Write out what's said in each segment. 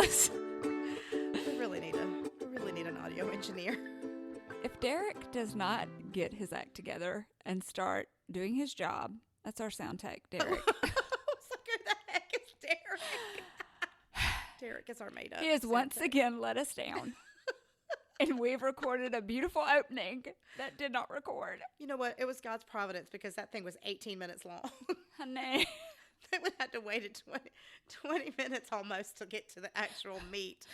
us. We really need an audio engineer. If Derek does not get his act together and start doing his job, that's our sound tech, Derek. I was like, who the heck is Derek? Derek is our made-up. He has once sound tech. again let us down. And we've recorded a beautiful opening that did not record. You know what? It was God's providence because that thing was 18 minutes long. Honey. They would have to wait 20 minutes almost to get to the actual meat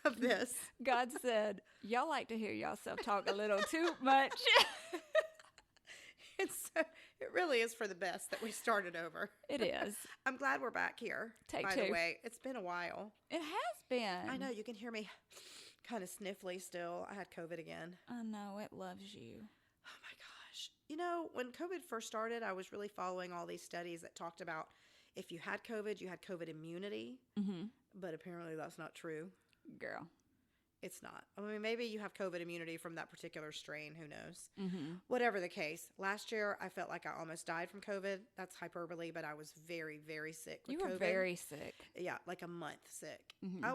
of this. God said, y'all like to hear yourself talk a little too much. And so it really is for the best that we started over. It is. I'm glad we're back here. Take by two. the way, it's been a while. It has been. I know you can hear me kind of sniffly still. I had COVID again. I know, it loves you. Oh my gosh. You know, when COVID first started, I was really following all these studies that talked about if you had COVID, you had COVID immunity. Mm-hmm. But apparently that's not true. Girl. It's not. I mean, maybe you have COVID immunity from that particular strain. Who knows? Mm-hmm. Whatever the case. Last year, I felt like I almost died from COVID. That's hyperbole, but I was very, very sick with You were COVID. very sick. Yeah, like a month sick. Mm-hmm. I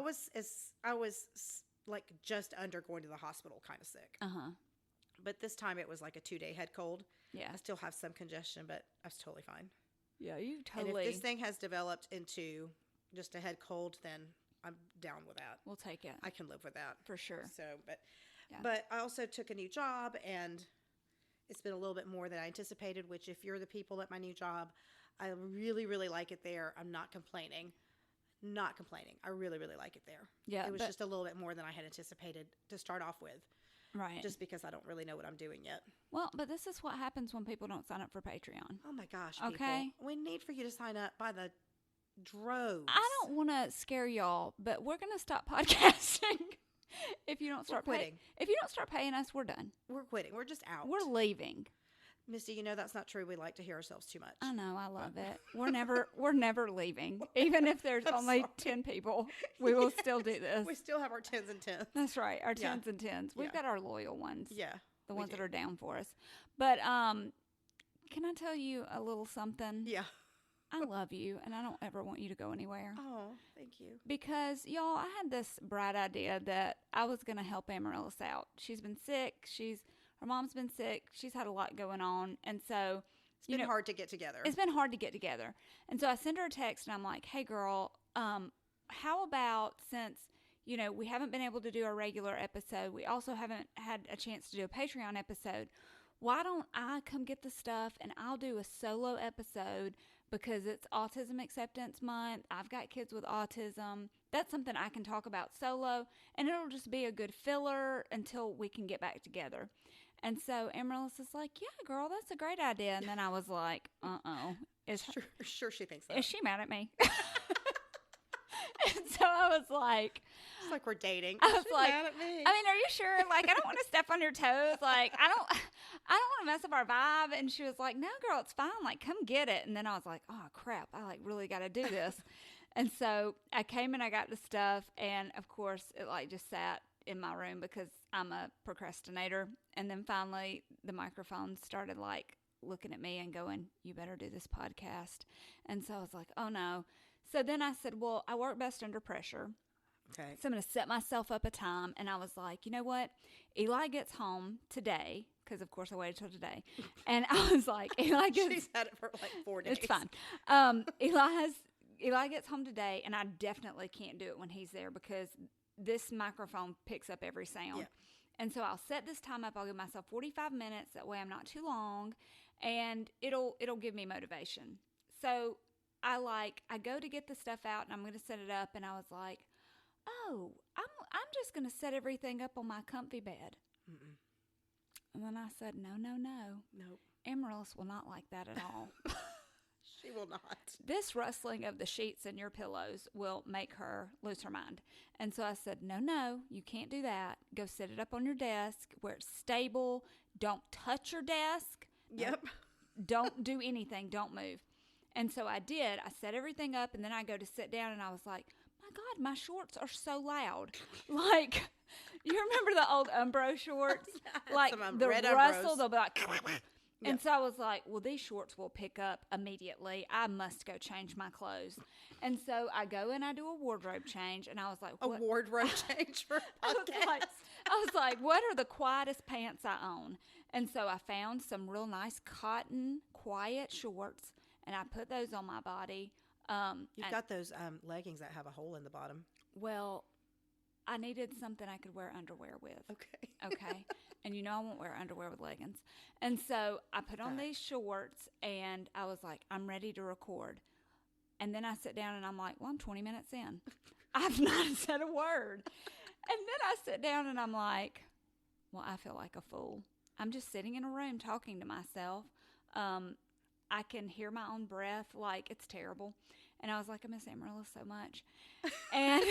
was like just under going to the hospital kind of sick. Uh-huh. But this time it was like a 2-day head cold. Yeah. I still have some congestion, but I was totally fine. Yeah, you And totally. if this thing has developed into just a head cold, then I'm down with that. We'll take it. I can live with that. For sure. So, Yeah. but I also took a new job, and it's been a little bit more than I anticipated, which if you're the people at my new job, I really, really like it there. I'm not complaining. Not complaining. I really, really like it there. Yeah, It was but- just a little bit more than I had anticipated to start off with, Right. just because I don't really know what I'm doing yet. Well, but this is what happens when people don't sign up for Patreon. Oh my gosh, people. Okay. We need for you to sign up by the droves. I don't want to scare y'all, but we're going to stop podcasting if you don't start quitting. If you don't start paying us, we're done. We're quitting. We're just out. We're leaving. Misty, you know that's not true. We like to hear ourselves too much. I know, I love it. We're never leaving. Even if there's I'm only sorry. 10 people, we will still do this. We still have our 10s and 10s. That's right. Our Yeah. 10s and 10s. We've Yeah. got our loyal ones. Yeah. The we ones do. that are down for us. But can I tell you a little something? Yeah. I love you, and I don't ever want you to go anywhere. Oh, thank you. Because, y'all, I had this bright idea that I was going to help Amaryllis out. She's been sick. Her mom's been sick. She's had a lot going on. And so, It's been hard to get together. It's been hard to get together. And so I sent her a text, and I'm like, hey, girl, how about since, we haven't been able to do a regular episode, we also haven't had a chance to do a Patreon episode, why don't I come get the stuff, and I'll do a solo episode because it's Autism Acceptance Month. I've got kids with autism. That's something I can talk about solo, and it'll just be a good filler until we can get back together. And so Amaryllis is like, yeah, girl, that's a great idea. And then I was like, Sure she thinks that. is she mad at me? And so I was like, It's like we're dating. I was She's like, mad at me. I mean, are you sure? Like, I don't want to step on your toes. Like, I don't want to mess up our vibe. And she was like, no, girl, it's fine. Like, come get it. And then I was like, oh, crap. I really got to do this. And so I came and I got the stuff. And of course, it just sat in my room because I'm a procrastinator. And then finally the microphone started looking at me and going, you better do this podcast. And so I was like, oh no. So then I said, well, I work best under pressure. Okay. So I'm going to set myself up a time. And I was like, you know what? Eli gets home today, because of course I waited till today. And I was like, She's had it for like 4 days. it's fine. Eli gets home today, and I definitely can't do it when he's there because this microphone picks up every sound. Yeah. And so I'll set this time up. I'll give myself 45 minutes. That way I'm not too long, and it'll give me motivation. So I go to get the stuff out, and I'm going to set it up, and I was like, oh, I'm just going to set everything up on my comfy bed. Mm-mm. And then I said, no. Nope. Amaryllis will not like that at all. She will not. This rustling of the sheets and your pillows will make her lose her mind. And so I said, no, you can't do that. Go set it up on your desk where it's stable. Don't touch your desk. Yep. Don't do anything. Don't move. And so I did. I set everything up, and then I go to sit down, and I was like, my God, my shorts are so loud. Like, you remember the old Umbro shorts? Yeah, Like some the red rustle, Umbros. they'll be like, And so I was like, well, these shorts will pick up immediately. I must go change my clothes. And so I go and I do a wardrobe change. And I was like, what? A wardrobe change for a podcast. I was like, what are the quietest pants I own? And so I found some real nice cotton, quiet shorts, and I put those on my body. You've got those leggings that have a hole in the bottom. Well, I needed something I could wear underwear with. Okay. And I won't wear underwear with leggings. And so I put on these shorts, and I was like, I'm ready to record. And then I sit down, and I'm like, well, I'm 20 minutes in. I've not said a word. And then I sit down, and I'm like, well, I feel like a fool. I'm just sitting in a room talking to myself. I can hear my own breath. Like, it's terrible. And I was like, I miss Amarillo so much. And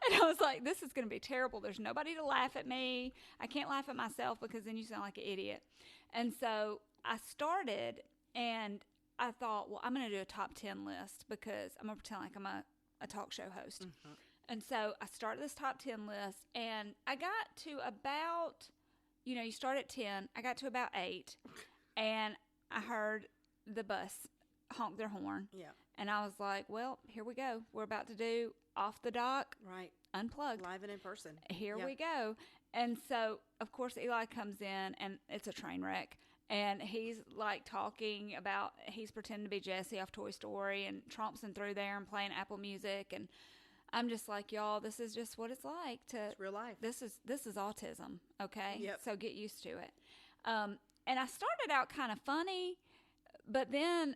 and I was like, this is going to be terrible. There's nobody to laugh at me. I can't laugh at myself because then you sound like an idiot. And so I started, and I thought, well, I'm going to do a top 10 list because I'm going to pretend like I'm a talk show host. Mm-hmm. And so I started this top 10 list, and I got to about, you start at 10. I got to about 8, and I heard the bus honk their horn. Yeah. And I was like, well, here we go. We're about to do Off the Dock. Right. Unplugged. Live and in person. Here we go. And so, of course, Eli comes in, and it's a train wreck. And he's like talking about, he's pretending to be Jesse off Toy Story and trompsing through there and playing Apple Music. And I'm just like, y'all, this is just what it's like it's real life. This is autism, okay? Yep. So get used to it. And I started out kind of funny, but then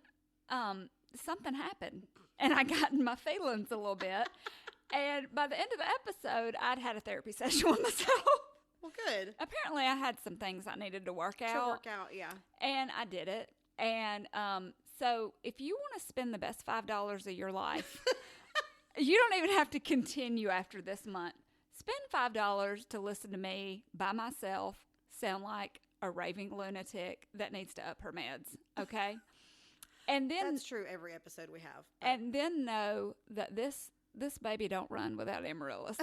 something happened, and I got in my feelings a little bit. And by the end of the episode, I'd had a therapy session with myself. Well, good. Apparently, I had some things I needed to work out. Yeah. And I did it. And so if you want to spend the best $5 of your life, you don't even have to continue after this month. Spend $5 to listen to me by myself sound like a raving lunatic that needs to up her meds, okay? And then that's true every episode we have. But. And then know that this baby don't run without Amaryllis,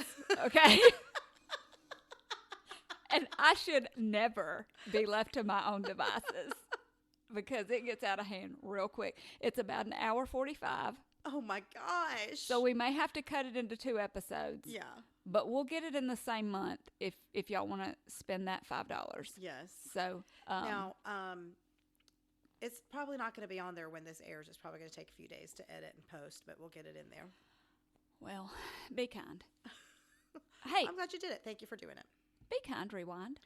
okay? And I should never be left to my own devices because it gets out of hand real quick. It's about an hour 45. Oh my gosh. So we may have to cut it into 2 episodes. Yeah. But we'll get it in the same month if y'all want to spend that $5. Yes. So now, it's probably not going to be on there when this airs. It's probably going to take a few days to edit and post, but we'll get it in there. Well, be kind. Hey. I'm glad you did it. Thank you for doing it. Be kind, rewind.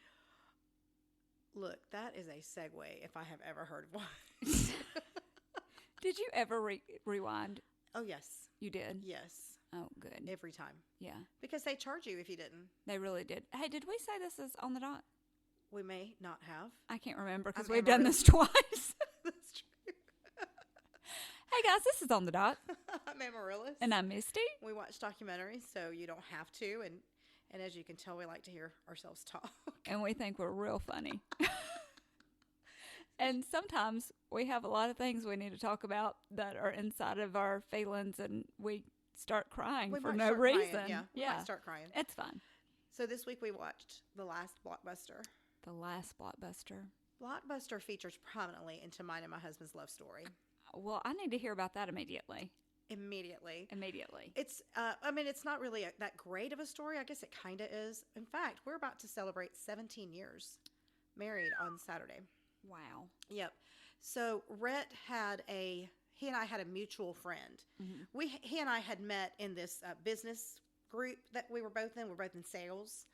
Look, that is a segue if I have ever heard of one. Did you ever rewind? Oh, yes. You did? Yes. Oh, good. Every time. Yeah. Because they charge you if you didn't. They really did. Hey, did we say this is on the dot? We may not have. I can't remember because we've done this twice. That's true. Hey, guys, this is on the dot. I'm Amaryllis. And I'm Misty. We watch documentaries, so you don't have to. And as you can tell, we like to hear ourselves talk. And we think we're real funny. And sometimes we have a lot of things we need to talk about that are inside of our feelings, and we start crying for no reason. We might start crying. It's fun. So this week we watched The Last Blockbuster. The Last Blockbuster. Blockbuster features prominently into mine and my husband's love story. Well, I need to hear about that immediately. Immediately. It's, it's not really that great of a story. I guess it kind of is. In fact, we're about to celebrate 17 years married on Saturday. Wow. Yep. So Rhett he and I had a mutual friend. Mm-hmm. He and I had met in this business group that we were both in. We're both in sales.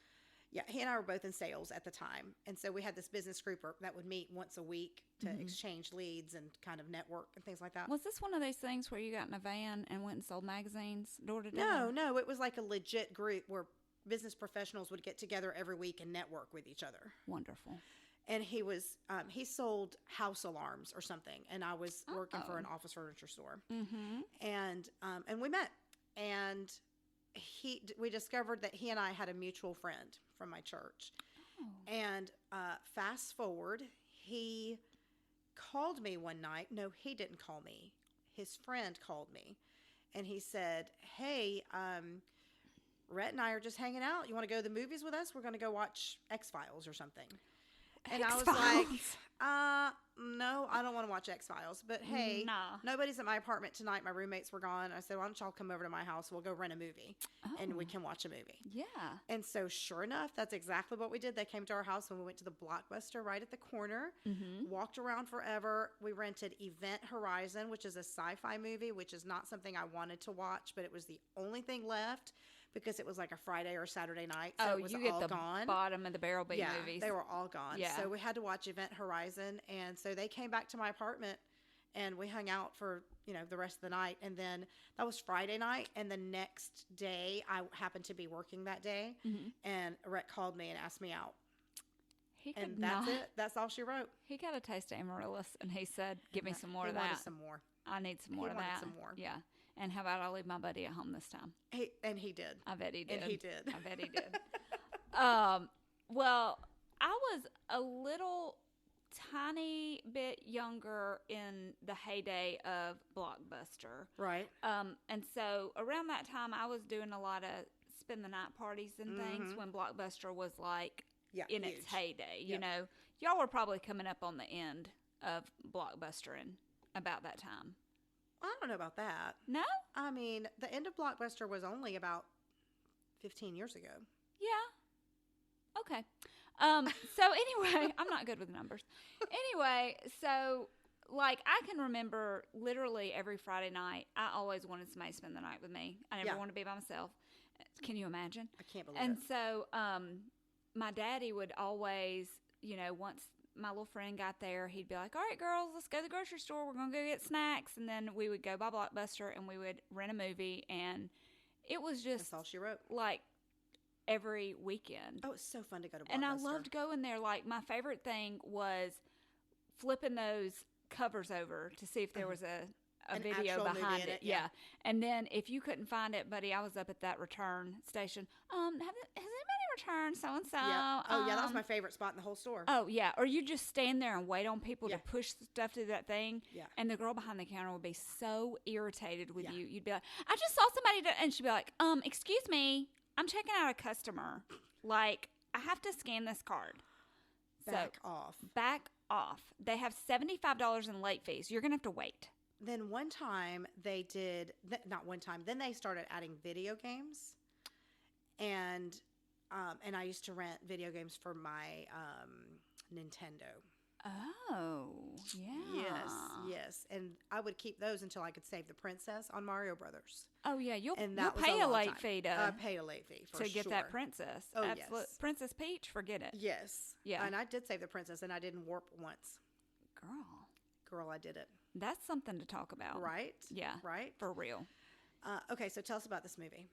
Yeah, he and I were both in sales at the time. And so we had this business group that would meet once a week to exchange leads and kind of network and things like that. Was this one of those things where you got in a van and went and sold magazines door to door? No. It was like a legit group where business professionals would get together every week and network with each other. Wonderful. And he sold house alarms or something. And I was working for an office furniture store. Mm-hmm. And we met. And we discovered that he and I had a mutual friend from my church. Oh. And fast forward, he called me one night. No, he didn't call me. His friend called me. And he said, hey, Rhett and I are just hanging out. You want to go to the movies with us? We're going to go watch X-Files or something. And I was X-Files. like, no, I don't want to watch X-Files. But hey, Nah. nobody's at my apartment tonight. My roommates were gone. I said, why don't y'all come over to my house? We'll go rent a movie and we can watch a movie. Yeah. And so sure enough, that's exactly what we did. They came to our house when we went to the Blockbuster right at the corner, walked around forever. We rented Event Horizon, which is a sci-fi movie, which is not something I wanted to watch, but it was the only thing left because it was like a Friday or Saturday night. So it was you get all the gone. bottom of the barrel B movies. They were all gone. Yeah. So we had to watch Event Horizon. And so they came back to my apartment and we hung out for, the rest of the night. And then that was Friday night. And the next day, I happened to be working that day. And Rhett called me and asked me out. And that's it. That's all she wrote. He got a taste of Amaryllis and he said, give me some more of that. He wanted some more. I need some more of that. He wanted some more. Yeah. And how about I leave my buddy at home this time? He did. I bet he did. And he did. I bet he did. Well, I was a little tiny bit younger in the heyday of Blockbuster. Right. And so around that time, I was doing a lot of spend the night parties and things when Blockbuster was like in huge. its heyday. Yep. Y'all were probably coming up on the end of Blockbuster in about that time. I don't know about that. No? I mean, the end of Blockbuster was only about 15 years ago. Yeah. Okay. So anyway, I'm not good with numbers. Anyway, so like I can remember literally every Friday night, I always wanted somebody to spend the night with me. I never wanted to be by myself. Can you imagine? I can't believe and it. So my daddy would always, once my little friend got there, he'd be like, all right, girls, let's go to the grocery store. We're going to go get snacks. And then we would go by Blockbuster and we would rent a movie. And it was just That's all she wrote. like every weekend. Oh, it's so fun to go to Blockbuster. And I loved going there. Like my favorite thing was flipping those covers over to see if there was a An video actual movie behind in it. it, yeah. And then if you couldn't find it, buddy, I was up at that return station. Has anybody returned so-and-so? Yeah. Oh, yeah, that was my favorite spot in the whole store. Oh, yeah. Or you just stand there and wait on people Yeah. to push stuff to that thing. Yeah. And the girl behind the counter would be so irritated with Yeah. you. You'd be like, I just saw somebody, and she'd be like, excuse me, I'm checking out a customer. Like, I have to scan this card. Back off. Back off. They have $75 in late fees. You're going to have to wait. Then one time they did, not one time, then they started adding video games. And I used to rent video games for my Nintendo. Oh, yeah. Yes. And I would keep those until I could save the princess on Mario Brothers. Oh, yeah. You'll And that was pay a long late time. fee I paid a late fee for to get that princess. Oh, Absolute. yes. Princess Peach, forget it. Yes. Yeah. And I did save the princess, and I didn't warp once. Girl, I did it. That's something to talk about. Right? Yeah. Right? For real. Okay, so tell us about this movie.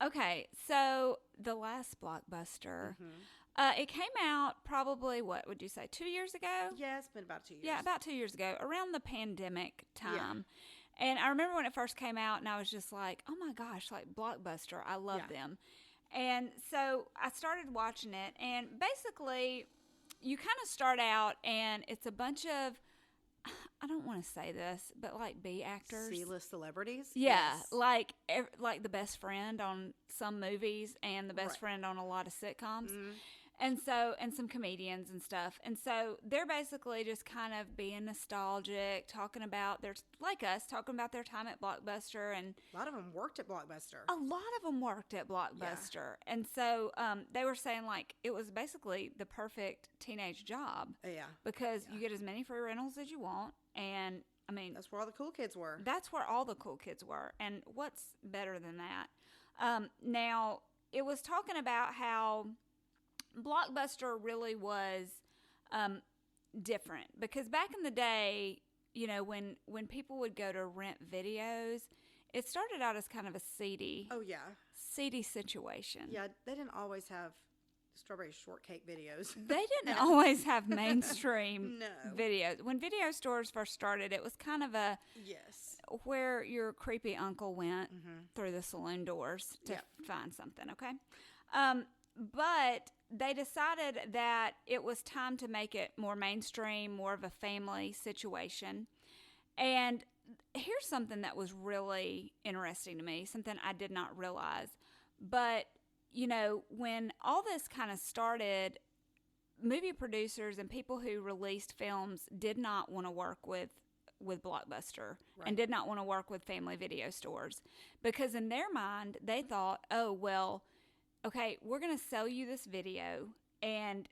Okay, so The Last Blockbuster. It came out probably, what would you say, 2 years ago? Yeah, it's been about 2 years. Yeah, about 2 years ago, around the pandemic time. And I remember when it first came out, and I was just like, oh my gosh, like Blockbuster, I love them. And so I started watching it, and basically, you kind of start out, and it's a bunch of, I don't want to say this, but like B actors. C-list celebrities? Yeah, Yes. like the best friend on some movies and the best friend on a lot of sitcoms. And some comedians and stuff. And so they're basically just kind of being nostalgic, talking about like us, talking about their time at Blockbuster. And A lot of them worked at Blockbuster. a lot of them worked at Blockbuster. And so they were saying like it was basically the perfect teenage job. Yeah. Because you get as many free rentals as you want. And I mean, That's where all the cool kids were. that's where all the cool kids were. And what's better than that? Now, it was talking about how Blockbuster really was different. Because back in the day, when people would go to rent videos, it started out as kind of a seedy Oh, yeah. situation. Yeah, they didn't always have strawberry shortcake videos. They didn't always have mainstream No. videos. When video stores first started, it was kind of a Yes. where your creepy uncle went through the saloon doors to find something, okay? But they decided that it was time to make it more mainstream, more of a family situation. And here's something that was really interesting to me, something I did not realize. But, when all this kind of started, movie producers and people who released films did not want to work with Blockbuster and did not want to work with family video stores, because in their mind they thought, oh well, okay, we're going to sell you this video and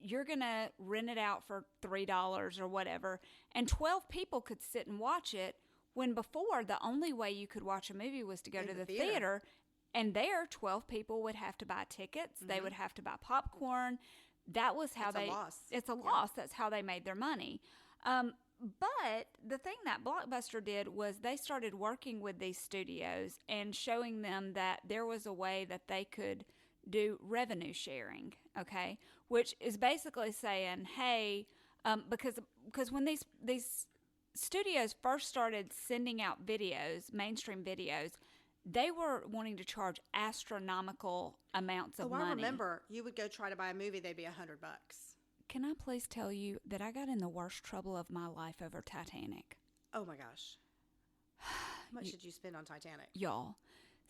you're going to rent it out for $3 or whatever, and 12 people could sit and watch it, when before the only way you could watch a movie was to go to the theater, and there 12 people would have to buy tickets, they would have to buy popcorn. That was how it's a loss. That's how they made their money. But the thing that Blockbuster did was they started working with these studios and showing them that there was a way that they could do revenue sharing, okay? Which is basically saying, hey, because when these studios first started sending out videos, mainstream videos, they were wanting to charge astronomical amounts of money. I remember you would go try to buy a movie, they'd be $100. Can I please tell you that I got in the worst trouble of my life over Titanic? Oh my gosh. How much did you spend on Titanic? Y'all.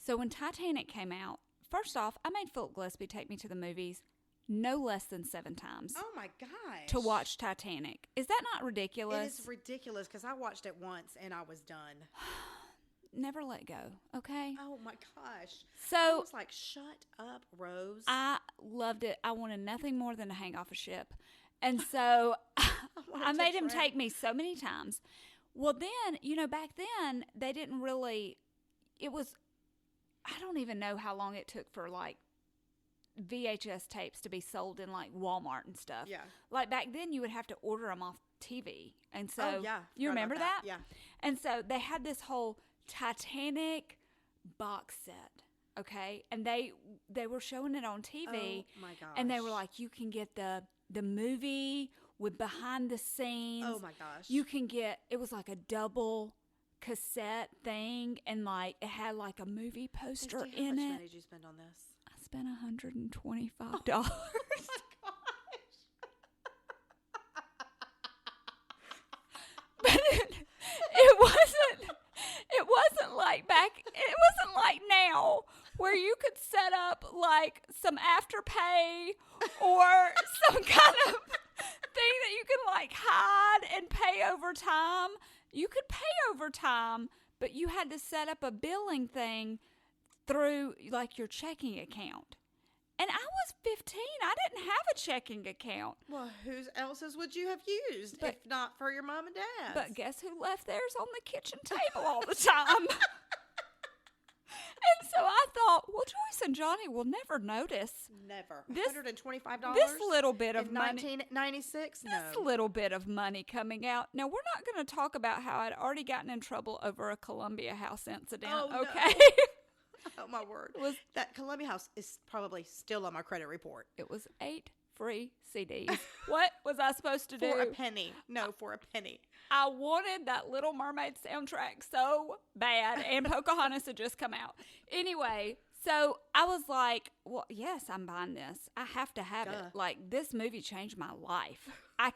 So when Titanic came out, first off, I made Philip Gillespie take me to the movies no less than 7 times. Oh my gosh. To watch Titanic. Is that not ridiculous? It is ridiculous because I watched it once and I was done. Never let go, okay? Oh my gosh. So I was like, shut up, Rose. I loved it. I wanted nothing more than to hang off a ship. And so I made him take me so many times. Well, then, back then, they didn't really, I don't even know how long it took for like VHS tapes to be sold in like Walmart and stuff. Yeah. Like back then, you would have to order them off TV. And so, you remember that? Yeah. And so they had this whole Titanic box set, okay? And they were showing it on TV. Oh my gosh. And they were like, you can get the movie with behind the scenes. Oh my gosh. You can get, it was like a double cassette thing, and like it had like a movie poster in it. How much money did you spend on this? I spent $125. Oh my gosh. But it wasn't like it wasn't like now where you could set up like some Afterpay or some kind of thing that you can like hide and pay over time. You could pay over time, but you had to set up a billing thing through like your checking account. And I was 15. I didn't have a checking account. Well, whose else's would you have used if not for your mom and dad? But guess who left theirs on the kitchen table all the time? And so I thought, well, Joyce and Johnny will never notice. Never. This $125? This little bit of in money. 1996? No. This little bit of money coming out. Now, we're not going to talk about how I'd already gotten in trouble over a Columbia House incident, okay? No. Oh, my word. That Columbia House is probably still on my credit report. It was 8 free CDs. What was I supposed to do? For a penny. No, for a penny. I wanted that Little Mermaid soundtrack so bad, and Pocahontas had just come out. Anyway, so I was like, well, yes, I'm buying this. I have to have it. Like, this movie changed my life. I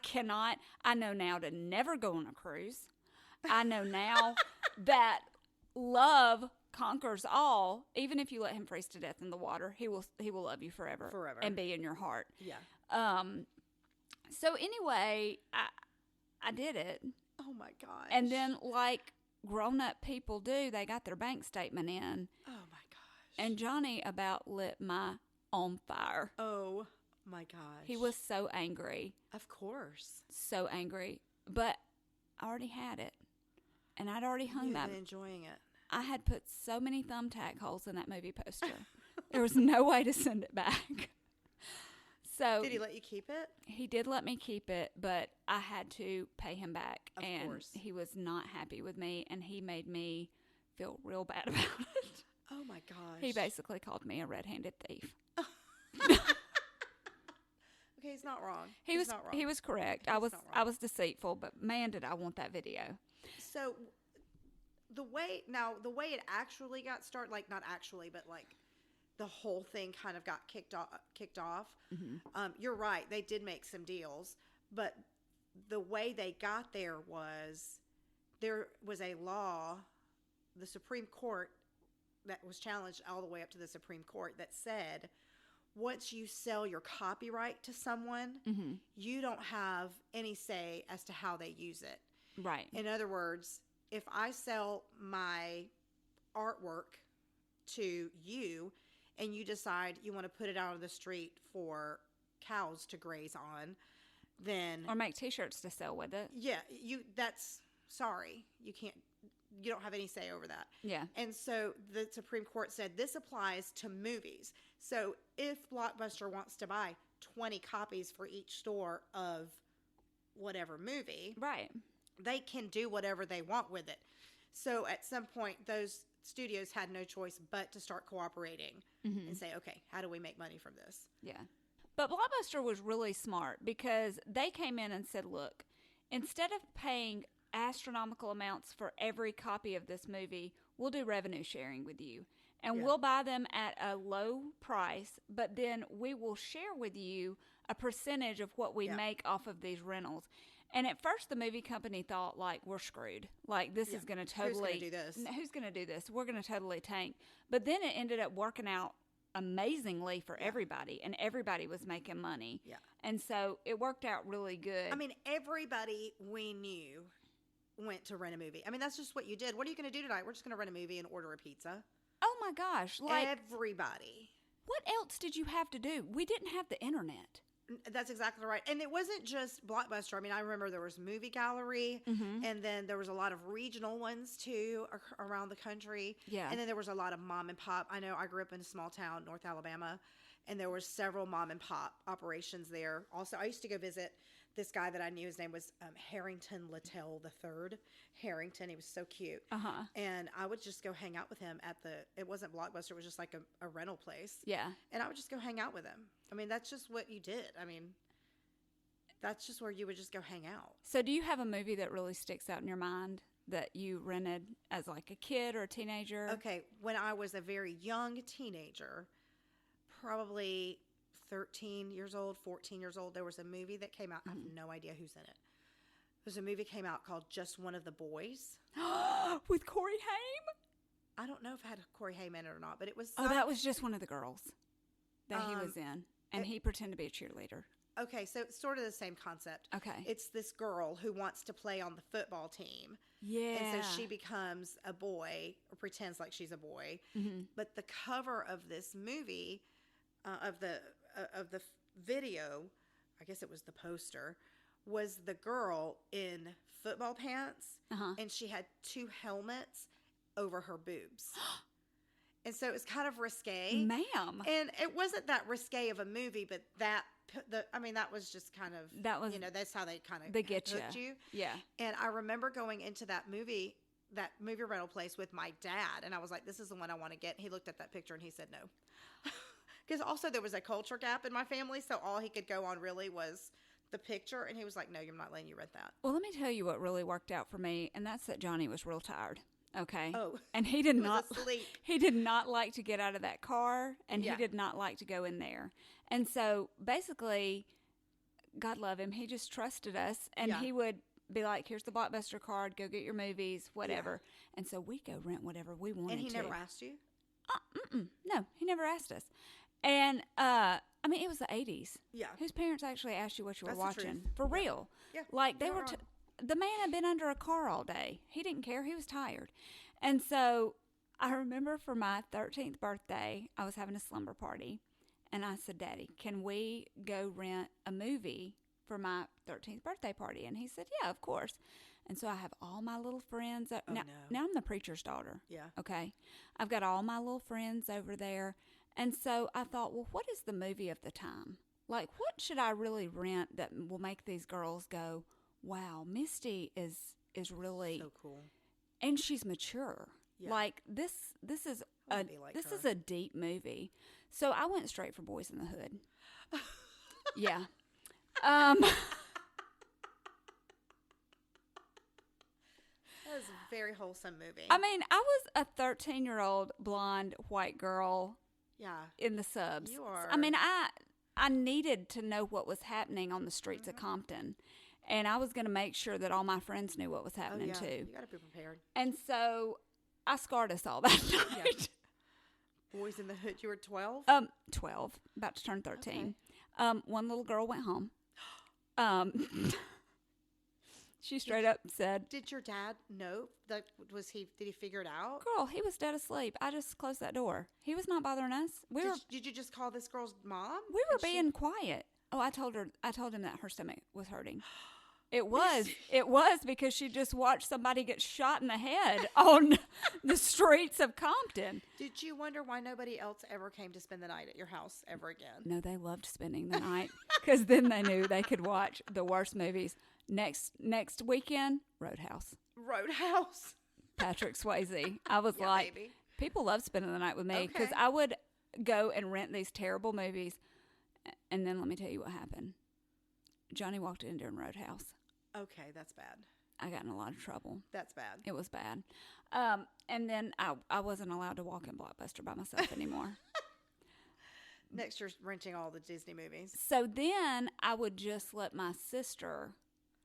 know now to never go on a cruise. I know now that love conquers all. Even if you let him freeze to death in the water, he will love you forever and be in your heart. Yeah. So anyway, I did it. Oh my gosh. And then, like grown-up people do, they got their bank statement in. Oh my gosh. And Johnny about lit my on fire. Oh my gosh. He was so angry. Of course. So angry. But I already had it. And I'd already hung that. You've been enjoying it. I had put so many thumbtack holes in that movie poster. There was no way to send it back. So did he let you keep it? He did let me keep it, but I had to pay him back. Of course. He was not happy with me, and he made me feel real bad about it. Oh my gosh. He basically called me a red-handed thief. Okay, he's not wrong. He was correct. I I was deceitful, but man, did I want that video. So the way it actually got started, like not actually, but like the whole thing kind of got kicked off. Mm-hmm. You're right. They did make some deals, but the way they got there was a law, the Supreme Court, that was challenged all the way up to the Supreme Court, that said once you sell your copyright to someone, you don't have any say as to how they use it. Right. In other words, if I sell my artwork to you and you decide you want to put it out on the street for cows to graze on, then Or make T-shirts to sell with it. yeah, sorry, you don't have any say over that. Yeah. And so the Supreme Court said this applies to movies. So if Blockbuster wants to buy 20 copies for each store of whatever movie, Right. they can do whatever they want with it. So at some point, those studios had no choice but to start cooperating and say, okay, how do we make money from this? Yeah. But Blockbuster was really smart because they came in and said, look, instead of paying astronomical amounts for every copy of this movie, we'll do revenue sharing with you. And we'll buy them at a low price, but then we will share with you a percentage of what we make off of these rentals. And at first, the movie company thought, like, we're screwed. Like, this is going to totally... Who's going to do this? Who's going to do this? We're going to totally tank. But then it ended up working out amazingly for everybody, and everybody was making money. Yeah. And so it worked out really good. I mean, everybody we knew went to rent a movie. I mean, that's just what you did. What are you going to do tonight? We're just going to rent a movie and order a pizza. Oh, my gosh. Like, everybody. What else did you have to do? We didn't have the internet. That's exactly right. And it wasn't just Blockbuster. I mean, I remember there was Movie Gallery, and then there was a lot of regional ones, too, around the country. Yeah. And then there was a lot of mom and pop. I know I grew up in a small town, North Alabama, and there were several mom and pop operations there. Also, I used to go visit this guy that I knew. His name was Harrington Littell III. Harrington. He was so cute. And I would just go hang out with him at it wasn't Blockbuster. It was just like a rental place. Yeah. And I would just go hang out with him. I mean, that's just what you did. I mean, that's just where you would just go hang out. So do you have a movie that really sticks out in your mind that you rented as like a kid or a teenager? Okay. When I was a very young teenager, probably 13 years old, 14 years old, there was a movie that came out. I have no idea who's in it. There's a movie came out called Just One of the Boys. With Corey Haim? I don't know if it had Corey Haim in it or not, but it was... Oh, that was just one of the girls that he was in. And he pretended to be a cheerleader. Okay, so it's sort of the same concept. Okay. It's this girl who wants to play on the football team. Yeah. And so she becomes a boy, or pretends like she's a boy. But the cover of this movie, of the video, I guess it was the poster, was the girl in football pants, and she had two helmets over her boobs. And so it was kind of risque. Ma'am. And it wasn't that risque of a movie, but that was just kind of, that's how they kind of hooked you. Yeah. And I remember going into that movie rental place with my dad, and I was like, this is the one I want to get. He looked at that picture and he said no. Because also there was a culture gap in my family, so all he could go on really was the picture, and he was like, no, you're not letting you rent that. Well, let me tell you what really worked out for me, and that's that Johnny was real tired. Okay. Oh. And he did not asleep. He did not like to get out of that car, and he did not like to go in there. And so basically, God love him, he just trusted us, and he would be like, here's the Blockbuster card, go get your movies, whatever. Yeah. And so we go rent whatever we wanted to. And he never asked you? No, he never asked us. And I mean, it was the 80s. Yeah. Whose parents actually asked you what you were watching? For real. Yeah. Like they were the man had been under a car all day. He didn't care. He was tired. And so I remember for my 13th birthday, I was having a slumber party. And I said, Daddy, can we go rent a movie for my 13th birthday party? And he said, yeah, of course. And so I have all my little friends. Now I'm the preacher's daughter. Yeah. Okay. I've got all my little friends over there. And so I thought, well, what is the movie of the time? Like, what should I really rent that will make these girls go, wow, Misty is really so cool, and she's mature. Yeah. Like this is a deep movie. So I went straight for Boys in the Hood. Yeah. That was a very wholesome movie. I mean, I was a 13-year-old blonde white girl. Yeah. In the subs. You are. I mean, I needed to know what was happening on the streets of Compton. And I was going to make sure that all my friends knew what was happening, too. You got to be prepared. And so I scarred us all that night. Boys in the Hood. You were 12? 12, about to turn 13. Okay. One little girl went home. She straight up said, Did your dad know that did he figure it out? "Girl, he was dead asleep. I just closed that door. He was not bothering us. Did you just call this girl's mom? We were being quiet." Oh, I told him that her stomach was hurting. It was because she just watched somebody get shot in the head on the streets of Compton. Did you wonder why nobody else ever came to spend the night at your house ever again? No, they loved spending the night because then they knew they could watch the worst movies. Next weekend, Roadhouse. Patrick Swayze. I was like, baby. People love spending the night with me because Okay. I would go and rent these terrible movies. And then let me tell you what happened. Johnny walked in during Roadhouse. Okay, that's bad. I got in a lot of trouble. That's bad. It was bad. And then I wasn't allowed to walk in Blockbuster by myself anymore. Next, you're renting all the Disney movies. So then I would just let my sister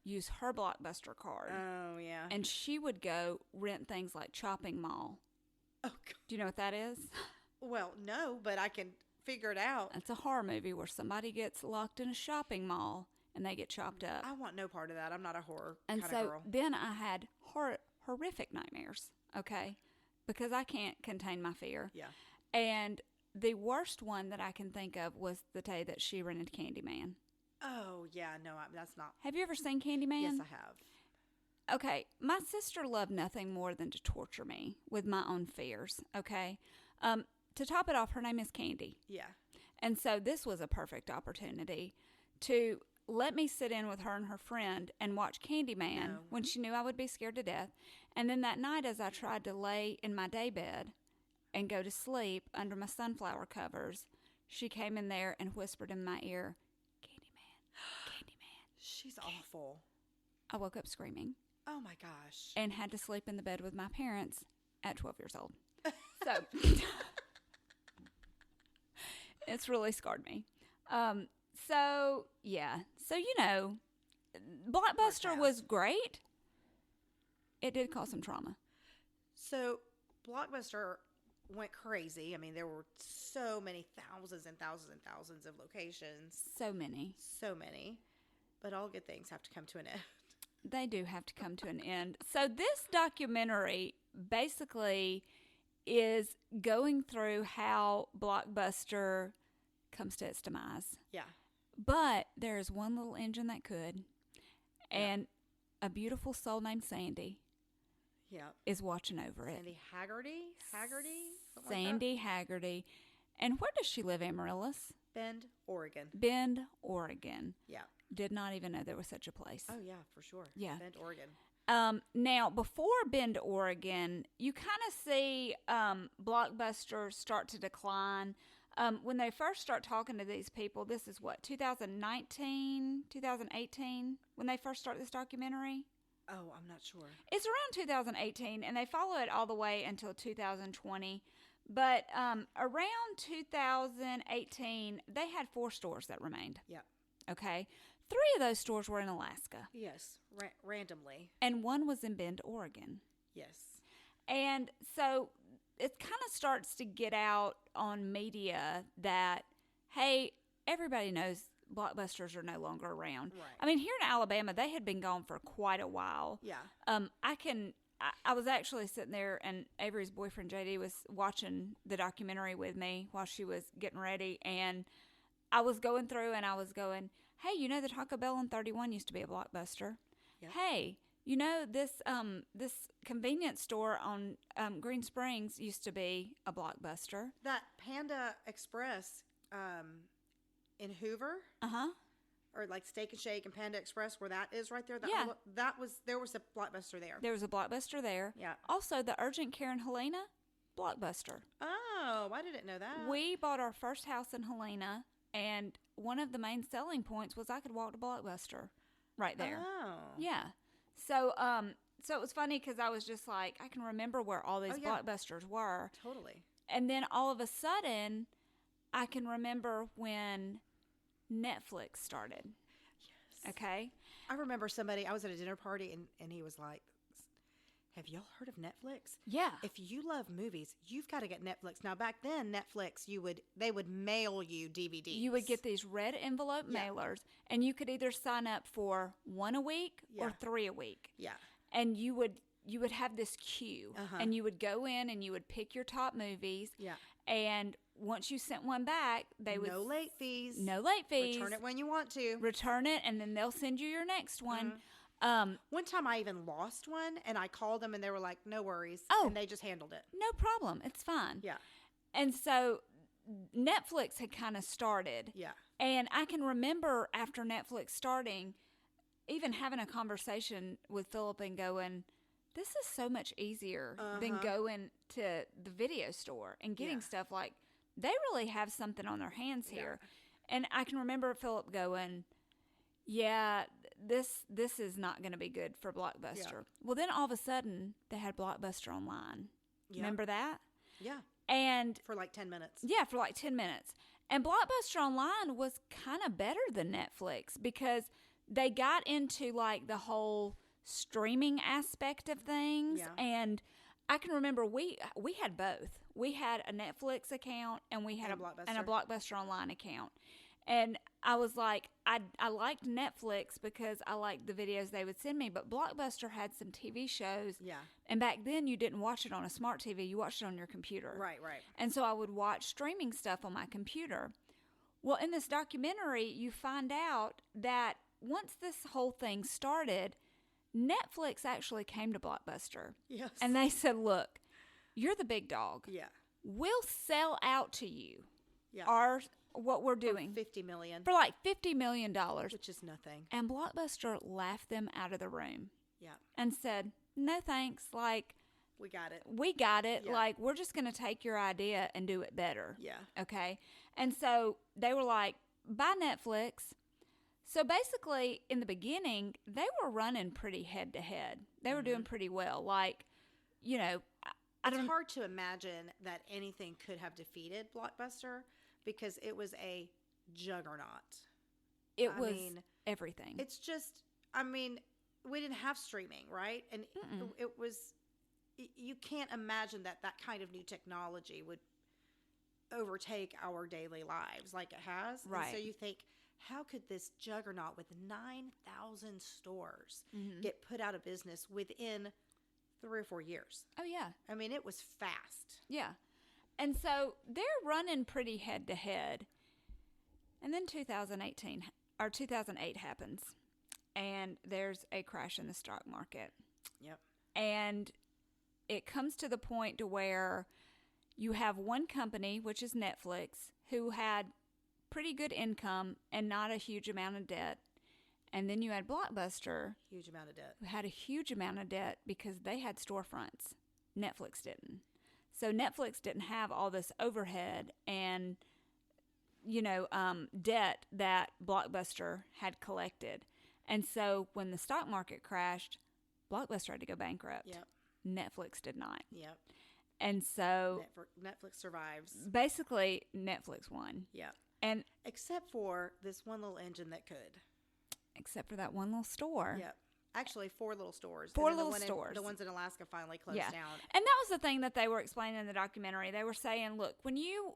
use her Blockbuster card. Oh, yeah. And she would go rent things like Chopping Mall. Oh, God. Do you know what that is? Well, no, but I can figure it out. It's a horror movie where somebody gets locked in a shopping mall and they get chopped up. I want no part of that. I'm not a horror And kind of so girl. then I had horrific nightmares, okay? Because I can't contain my fear. Yeah. And the worst one that I can think of was the day that she rented Candyman. Oh, yeah. No, that's not. Have you ever seen Candyman? Yes, I have. Okay, my sister loved nothing more than to torture me with my own fears, okay? To top it off, her name is Candy. Yeah. And so this was a perfect opportunity to let me sit in with her and her friend and watch Candyman when she knew I would be scared to death. And then that night, as I tried to lay in my daybed and go to sleep under my sunflower covers, she came in there and whispered in my ear, Candyman, Candyman. She's awful. I woke up screaming. Oh, my gosh. And had to sleep in the bed with my parents at 12 years old. So it's really scarred me. So, yeah. So, Blockbuster was great. It did cause some trauma. So, Blockbuster went crazy. I mean, there were so many thousands and thousands and thousands of locations. So many. So many. But all good things have to come to an end. They do have to come to an end. So, this documentary basically is going through how Blockbuster comes to its demise. Yeah. But there is one little engine that could, and a beautiful soul named Sandy is watching over it. Sandy Haggerty? Sandy Haggerty. And where does she live, Amaryllis? Bend, Oregon. Bend, Oregon. Yeah. Did not even know there was such a place. Oh, yeah, for sure. Yeah. Bend, Oregon. Now, before Bend, Oregon, you kind of see Blockbuster start to decline. When they first start talking to these people, this is what, 2019, 2018, when they first start this documentary? Oh, I'm not sure. It's around 2018, and they follow it all the way until 2020. But around 2018, they had 4 stores that remained. Yeah. Okay. 3 of those stores were in Alaska. Yes, randomly. And 1 was in Bend, Oregon. Yes. And so it kind of starts to get out on media that, hey, everybody knows Blockbusters are no longer around. Right. I mean, here in Alabama, they had been gone for quite a while. Yeah. I was actually sitting there, and Avery's boyfriend, JD, was watching the documentary with me while she was getting ready, and I was going through, and I was going, hey, the Taco Bell on 31 used to be a Blockbuster. Yep. Hey, this convenience store on Green Springs used to be a Blockbuster. That Panda Express in Hoover, or like Steak and Shake and Panda Express, where that is right there. There was a Blockbuster there. There was a Blockbuster there. Yeah. Also, the Urgent Care in Helena, Blockbuster. Oh, I didn't know that. We bought our first house in Helena, and one of the main selling points was I could walk to Blockbuster right there. Oh. Yeah. So, so it was funny because I was just like, I can remember where all these Blockbusters were. Totally. And then all of a sudden, I can remember when Netflix started. Yes. Okay. I remember I was at a dinner party and he was like, have y'all heard of Netflix? Yeah. If you love movies, you've got to get Netflix. Now, back then, Netflix, they would mail you DVDs. You would get these red envelope mailers, and you could either sign up for 1 a week or 3 a week. Yeah. And you would have this queue, and you would go in and you would pick your top movies. Yeah. And once you sent one back, they would no late fees. No late fees. Return it when you want to. Return it, and then they'll send you your next one. One time I even lost one, and I called them, and they were like, no worries. And they just handled it. No problem. It's fine. Yeah. And so Netflix had kind of started. Yeah. And I can remember after Netflix starting, even having a conversation with Philip and going, this is so much easier than going to the video store and getting stuff. Like, they really have something on their hands here. And I can remember Philip going, yeah, this is not going to be good for Blockbuster. Yeah. Well, then all of a sudden, they had Blockbuster Online. Yeah. Remember that? Yeah. And for like 10 minutes. Yeah, for like 10 minutes. And Blockbuster Online was kind of better than Netflix because they got into like the whole streaming aspect of things. Yeah. And I can remember we had both. We had a Netflix account and we had a Blockbuster Online account. And I was like, I liked Netflix because I liked the videos they would send me, but Blockbuster had some TV shows. Yeah. And back then you didn't watch it on a smart TV, you watched it on your computer. Right. And so I would watch streaming stuff on my computer. Well, in this documentary, you find out that once this whole thing started, Netflix actually came to Blockbuster. Yes. And they said, look, you're the big dog. Yeah. We'll sell out to you. Yeah. What we're doing. $50 million. For like $50 million. Which is nothing. And Blockbuster laughed them out of the room. Yeah. And said, no thanks. Like, we got it. Yeah. Like, we're just going to take your idea and do it better. Yeah. Okay. And so they were like, buy Netflix. So basically, in the beginning, they were running pretty head to head. They were doing pretty well. Like, you know, it's hard to imagine that anything could have defeated Blockbuster because it was a juggernaut. It was everything. It's just, we didn't have streaming, right? And it was, you can't imagine that kind of new technology would overtake our daily lives like it has. Right. And so you think, how could this juggernaut with 9,000 stores get put out of business within 3 or 4 years? Oh, yeah. It was fast. Yeah. And so they're running pretty head to head. And then 2008 happens. And there's a crash in the stock market. Yep. And it comes to the point to where you have one company, which is Netflix, who had pretty good income and not a huge amount of debt. And then you had Blockbuster. Huge amount of debt. Who had a huge amount of debt because they had storefronts. Netflix didn't. So Netflix didn't have all this overhead and, debt that Blockbuster had collected. And so when the stock market crashed, Blockbuster had to go bankrupt. Yep. Netflix did not. Yep. And so Netflix survives. Basically, Netflix won. Yeah. And except for this one little engine that could. Except for that one little store. Yep. Actually, 4 little stores. The ones in Alaska finally closed down. And that was the thing that they were explaining in the documentary. They were saying, look, when you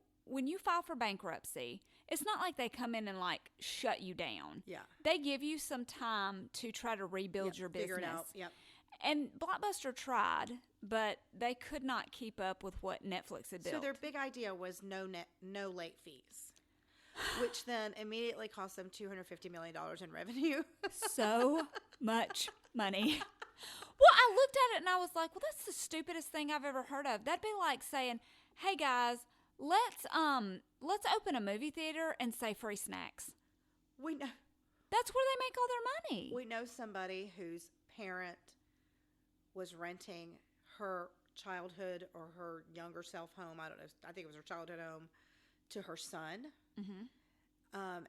file for bankruptcy, it's not like they come in and like shut you down. Yeah. They give you some time to try to rebuild your business. Figure it out. Yep. And Blockbuster tried, but they could not keep up with what Netflix had built. So their big idea was no late fees. Which then immediately cost them $250 million in revenue. So much money. Well, I looked at it and I was like, well, that's the stupidest thing I've ever heard of. That'd be like saying, hey guys, let's open a movie theater and say free snacks. We know. That's where they make all their money. We know somebody whose parent was renting her childhood or her younger self home. I don't know. I think it was her childhood home to her son.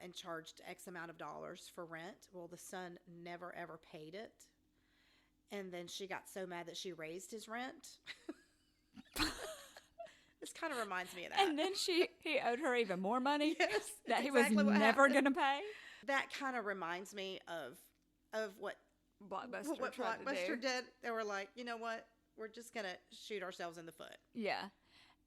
And charged X amount of dollars for rent. Well, the son never, ever paid it. And then she got so mad that she raised his rent. This kind of reminds me of that. And then he owed her even more money? Yes. That he was never going to pay? That kind of reminds me of what Blockbuster did. They were like, you know what? we're just going to shoot ourselves in the foot. Yeah.